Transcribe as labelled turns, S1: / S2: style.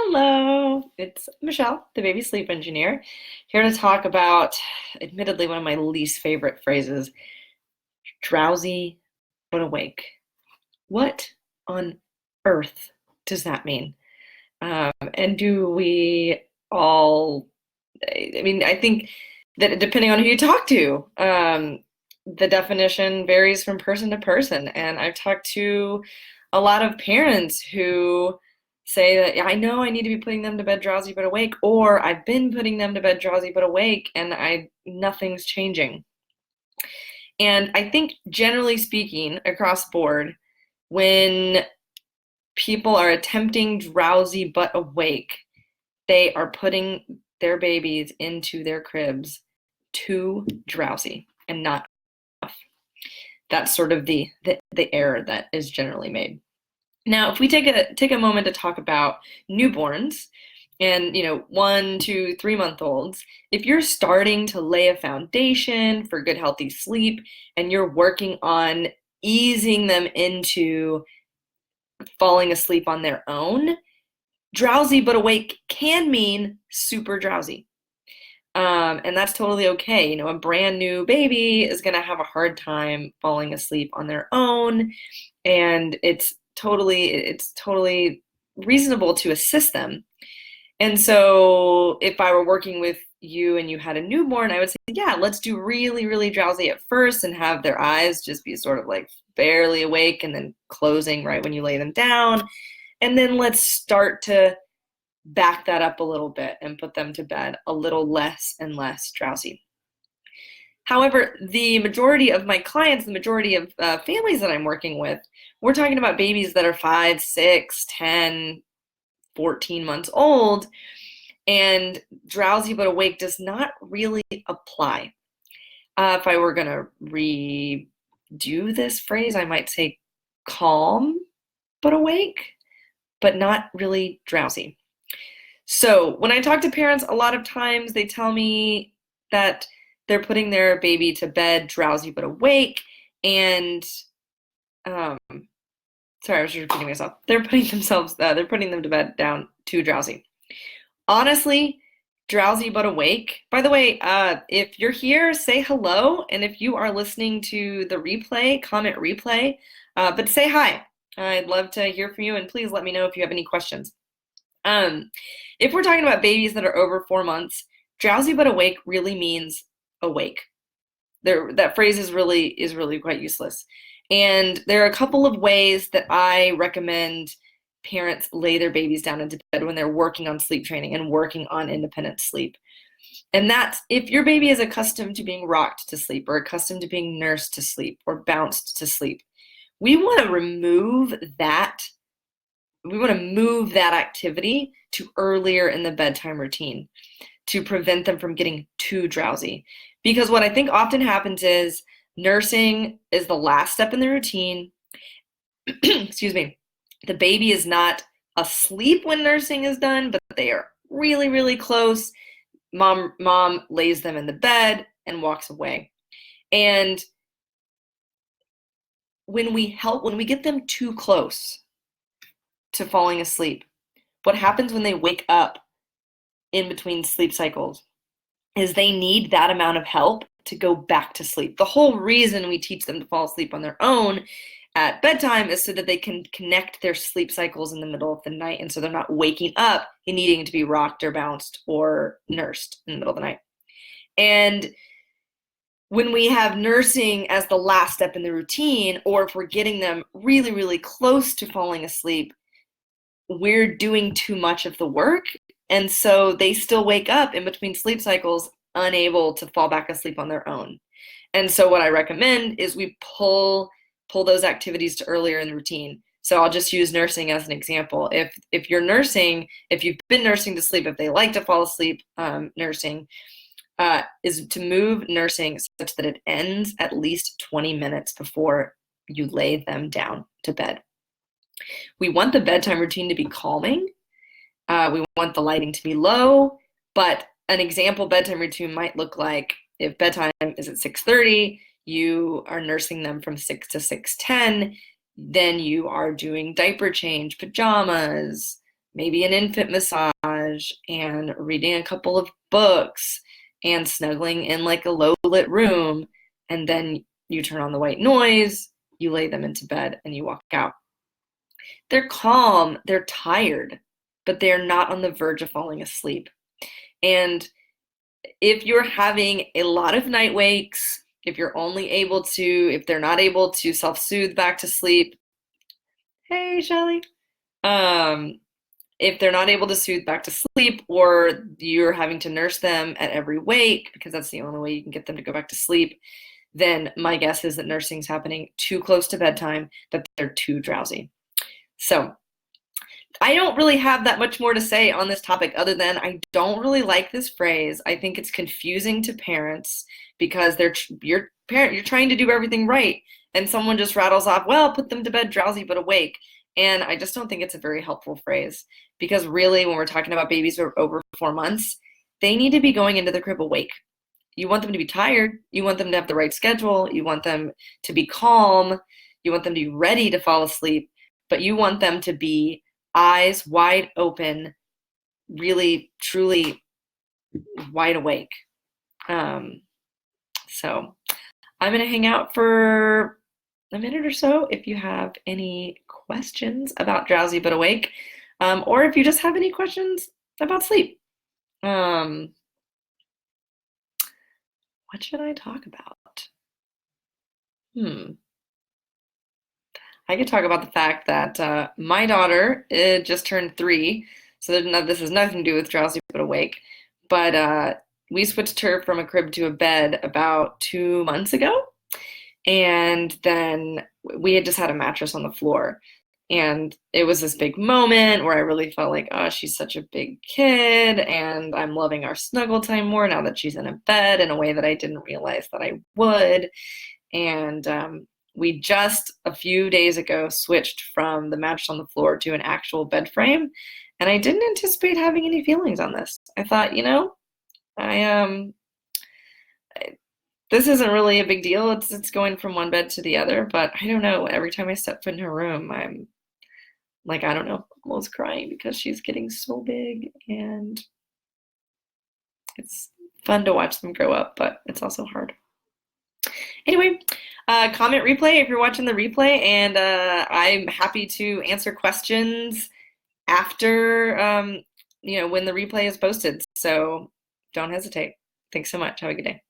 S1: Hello, it's Michelle, the baby sleep engineer, here to talk about, admittedly, one of my least favorite phrases, drowsy but awake. What on earth does that mean? And do we all, I think that depending on who you talk to, the definition varies from person to person. And I've talked to a lot of parents who say that, "Yeah, I know I need to be putting them to bed drowsy but awake, or I've been putting them to bed drowsy but awake and nothing's changing." And I think generally speaking, across board, when people are attempting drowsy but awake, they are putting their babies into their cribs too drowsy and not enough. That's sort of the error that is generally made. Now, if we take a moment to talk about newborns and 1, 2, 3 month olds, if you're starting to lay a foundation for good healthy sleep and you're working on easing them into falling asleep on their own, drowsy but awake can mean super drowsy. And that's totally okay. A brand new baby is going to have a hard time falling asleep on their own, and it's totally reasonable to assist them. And so if I were working with you and you had a newborn, I would say, yeah, let's do really, really drowsy at first and have their eyes just be sort of like barely awake and then closing right when you lay them down. And then let's start to back that up a little bit and put them to bed a little less and less drowsy. However, the majority of my clients, the majority of families that I'm working with, we're talking about babies that are 5, 6, 10, 14 months old, and drowsy but awake does not really apply. If I were going to redo this phrase, I might say calm but awake, but not really drowsy. So when I talk to parents, a lot of times they tell me that they're putting their baby to bed drowsy but awake, and sorry, I was just repeating myself. They're putting them to bed down too drowsy. Honestly, drowsy but awake. By the way, if you're here, say hello, and if you are listening to the replay, comment replay, but say hi. I'd love to hear from you, and please let me know if you have any questions. If we're talking about babies that are over 4 months, drowsy but awake really means awake. That phrase is really quite useless. And there are a couple of ways that I recommend parents lay their babies down into bed when they're working on sleep training and working on independent sleep. And that's if your baby is accustomed to being rocked to sleep or accustomed to being nursed to sleep or bounced to sleep. We want to remove that. We want to move that activity to earlier in the bedtime routine to prevent them from getting too drowsy. Because what I think often happens is nursing is the last step in the routine. Excuse me. The baby is not asleep when nursing is done, but they are really, really close. Mom lays them in the bed and walks away. And when we get them too close to falling asleep, what happens when they wake up in between sleep cycles is they need that amount of help to go back to sleep. The whole reason we teach them to fall asleep on their own at bedtime is so that they can connect their sleep cycles in the middle of the night, and so they're not waking up and needing to be rocked or bounced or nursed in the middle of the night. And when we have nursing as the last step in the routine, or if we're getting them really, really close to falling asleep, we're doing too much of the work. And so they still wake up in between sleep cycles, unable to fall back asleep on their own. And so what I recommend is we pull those activities to earlier in the routine. So I'll just use nursing as an example. If you're nursing, if you've been nursing to sleep, if they like to fall asleep nursing, is to move nursing such that it ends at least 20 minutes before you lay them down to bed. We want the bedtime routine to be calming. We want the lighting to be low, but an example bedtime routine might look like if bedtime is at 6:30, you are nursing them from 6 to 6:10, then you are doing diaper change, pajamas, maybe an infant massage and reading a couple of books and snuggling in like a low lit room. And then you turn on the white noise, you lay them into bed, and you walk out. They're calm, they're tired, but they're not on the verge of falling asleep. And if you're having a lot of night wakes, if they're not able to self-soothe back to sleep, hey, Shelly. Um, if they're not able to soothe back to sleep, or you're having to nurse them at every wake because that's the only way you can get them to go back to sleep, then my guess is that nursing's happening too close to bedtime, that they're too drowsy. So I don't really have that much more to say on this topic other than I don't really like this phrase. I think it's confusing to parents because you're trying to do everything right, and someone just rattles off, well, put them to bed drowsy but awake. And I just don't think it's a very helpful phrase, because really when we're talking about babies who are over 4 months, they need to be going into the crib awake. You want them to be tired, you want them to have the right schedule, you want them to be calm, you want them to be ready to fall asleep, but you want them to be eyes wide open, really, truly wide awake. So I'm going to hang out for a minute or so if you have any questions about drowsy but awake, or if you just have any questions about sleep. What should I talk about? I could talk about the fact that my daughter just turned 3, so this has nothing to do with drowsy but awake. But we switched her from a crib to a bed about 2 months ago, and then we had just had a mattress on the floor. And it was this big moment where I really felt like, oh, she's such a big kid, and I'm loving our snuggle time more now that she's in a bed in a way that I didn't realize that I would. And we just a few days ago switched from the mattress on the floor to an actual bed frame, and I didn't anticipate having any feelings on this. I thought, this isn't really a big deal. It's going from one bed to the other, but I don't know. Every time I step foot in her room, I'm like, I don't know, almost crying because she's getting so big, and it's fun to watch them grow up, but it's also hard. Anyway, comment replay if you're watching the replay, and I'm happy to answer questions after, when the replay is posted. So don't hesitate. Thanks so much. Have a good day.